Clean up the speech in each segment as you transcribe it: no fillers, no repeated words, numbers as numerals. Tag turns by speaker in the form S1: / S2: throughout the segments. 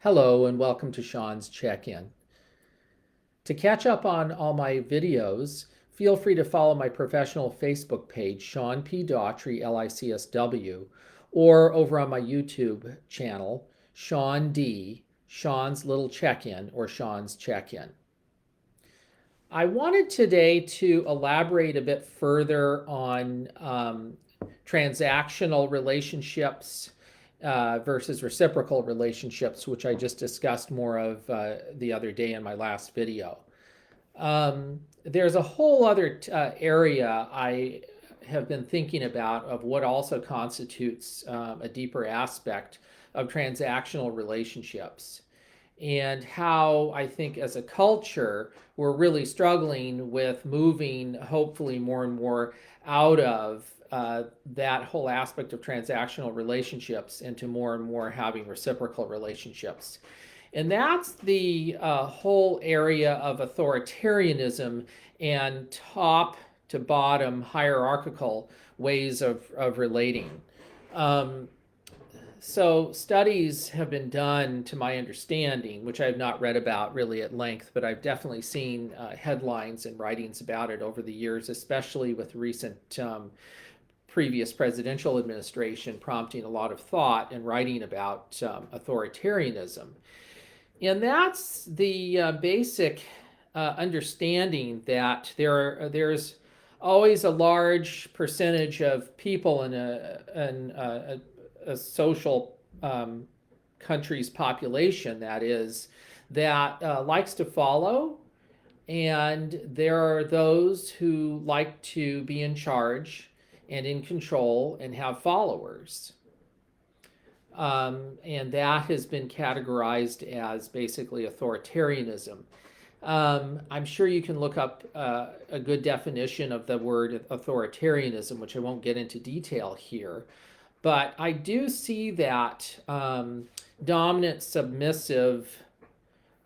S1: Hello and welcome to Sean's Check-In. To catch up on all my videos, feel free to follow my professional Facebook page, Sean P. Daughtry, LICSW, or over on my YouTube channel, Sean D, Sean's Little Check-In, or Sean's Check-In. I wanted today to elaborate a bit further on transactional relationships versus reciprocal relationships, which I just discussed more of the other day in my last video. There's a whole other area I have been thinking about of what also constitutes a deeper aspect of transactional relationships, and how I think as a culture we're really struggling with moving hopefully more and more out of that whole aspect of transactional relationships into more and more having reciprocal relationships. And that's the whole area of authoritarianism and top to bottom hierarchical ways of relating. Um, so studies have been done, to my understanding, which I've not read about really at length, but I've definitely seen headlines and writings about it over the years, especially with recent previous presidential administration prompting a lot of thought and writing about authoritarianism. And that's the basic understanding that there's always a large percentage of people in a social country's population, that is, that likes to follow, and there are those who like to be in charge and in control and have followers. And that has been categorized as basically authoritarianism. I'm sure you can look up a good definition of the word authoritarianism, which I won't get into detail here. But I do see that dominant submissive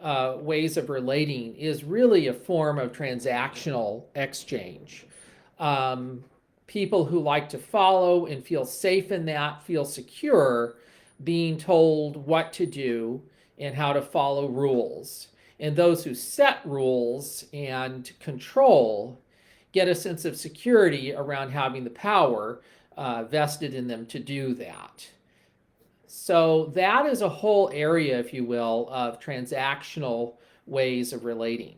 S1: ways of relating is really a form of transactional exchange. People who like to follow and feel safe in that, feel secure being told what to do and how to follow rules. And those who set rules and control get a sense of security around having the power vested in them to do that. So that is a whole area, if you will, of transactional ways of relating.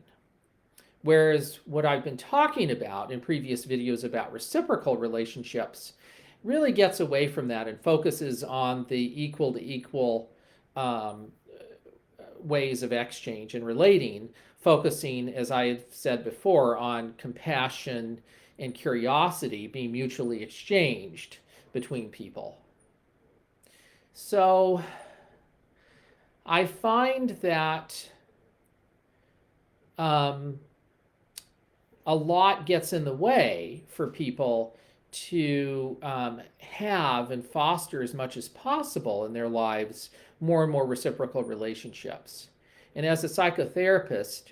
S1: Whereas what I've been talking about in previous videos about reciprocal relationships really gets away from that and focuses on the equal to equal ways of exchange and relating, focusing, as I had said before, on compassion and curiosity being mutually exchanged between people. So I find that a lot gets in the way for people to have and foster as much as possible in their lives more and more reciprocal relationships. And as a psychotherapist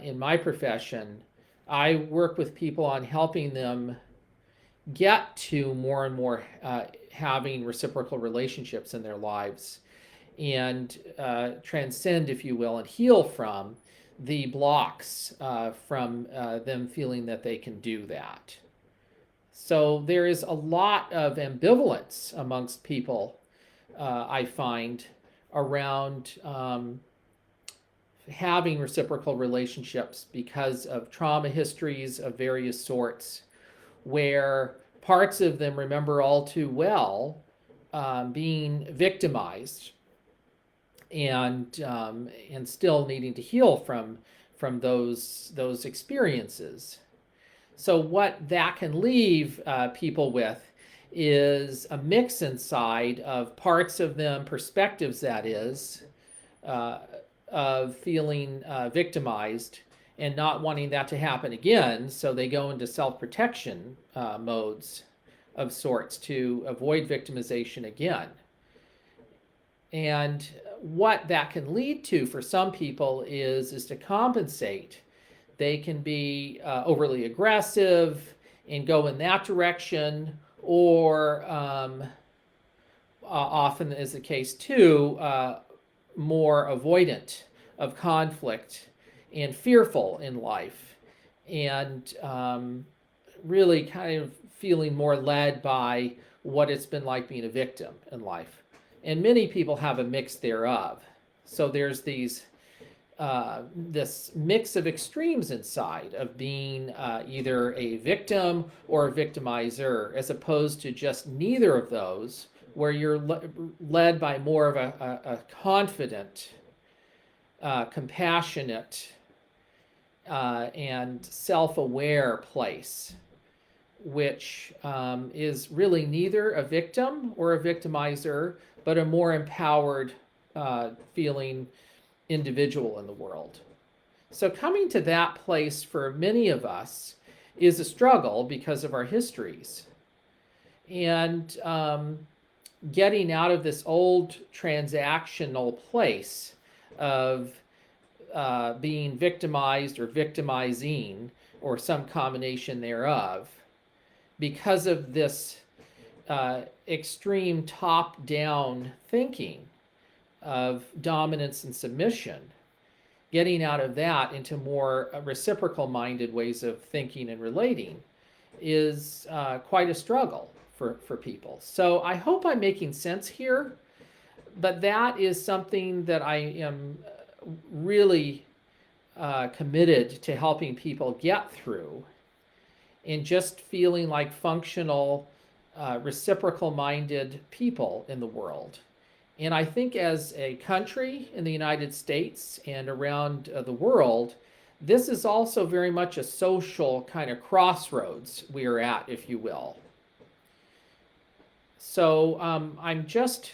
S1: in my profession, I work with people on helping them get to more and more having reciprocal relationships in their lives and transcend, if you will, and heal from the blocks from them feeling that they can do that. So there is a lot of ambivalence amongst people, I find, around having reciprocal relationships because of trauma histories of various sorts, where parts of them remember all too well being victimized and still needing to heal from those experiences. So what that can leave people with is a mix inside of parts of them, perspectives that is, of feeling victimized and not wanting that to happen again. So they go into self-protection modes of sorts to avoid victimization again. And what that can lead to for some people is to compensate. They can be overly aggressive and go in that direction, or often is the case too, more avoidant of conflict and fearful in life, and really kind of feeling more led by what it's been like being a victim in life. And many people have a mix thereof. So there's this mix of extremes inside of being either a victim or a victimizer, as opposed to just neither of those, where you're led by more of a confident, compassionate, and self-aware place, which is really neither a victim or a victimizer, but a more empowered feeling individual in the world. So coming to that place for many of us is a struggle because of our histories. And getting out of this old transactional place of being victimized or victimizing, or some combination thereof, because of this extreme top-down thinking of dominance and submission, getting out of that into more reciprocal-minded ways of thinking and relating is quite a struggle for people. So I hope I'm making sense here, but that is something that I am really committed to helping people get through, and just feeling like functional, reciprocal-minded people in the world. And I think as a country in the United States and around the world, this is also very much a social kind of crossroads we are at, if you will. So I'm just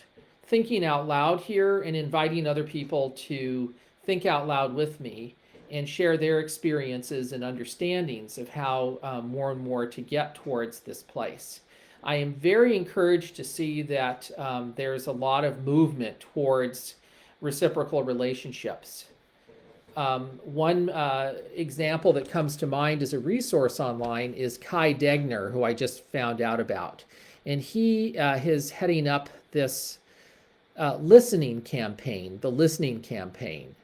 S1: thinking out loud here and inviting other people to think out loud with me and share their experiences and understandings of how more and more to get towards this place. I am very encouraged to see that there's a lot of movement towards reciprocal relationships. One example that comes to mind as a resource online is Kai Degner, who I just found out about. And he is heading up this listening campaign, the Listening Campaign.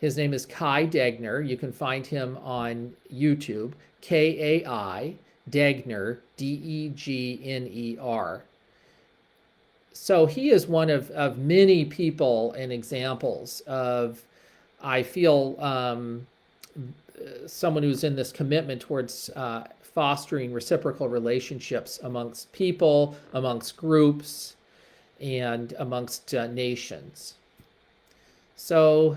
S1: His name is Kai Degner. You can find him on YouTube, Kai Degner, Degner. So he is one of many people and examples of, I feel, someone who's in this commitment towards fostering reciprocal relationships amongst people, amongst groups, and amongst nations. So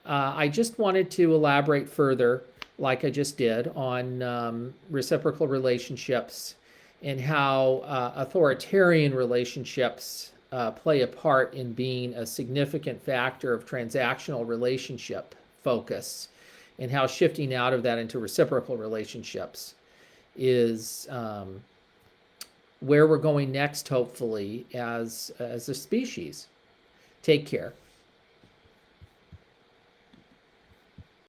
S1: I just wanted to elaborate further, like I just did, on reciprocal relationships and how authoritarian relationships play a part in being a significant factor of transactional relationship focus, and how shifting out of that into reciprocal relationships is where we're going next, hopefully, as a species. Take care.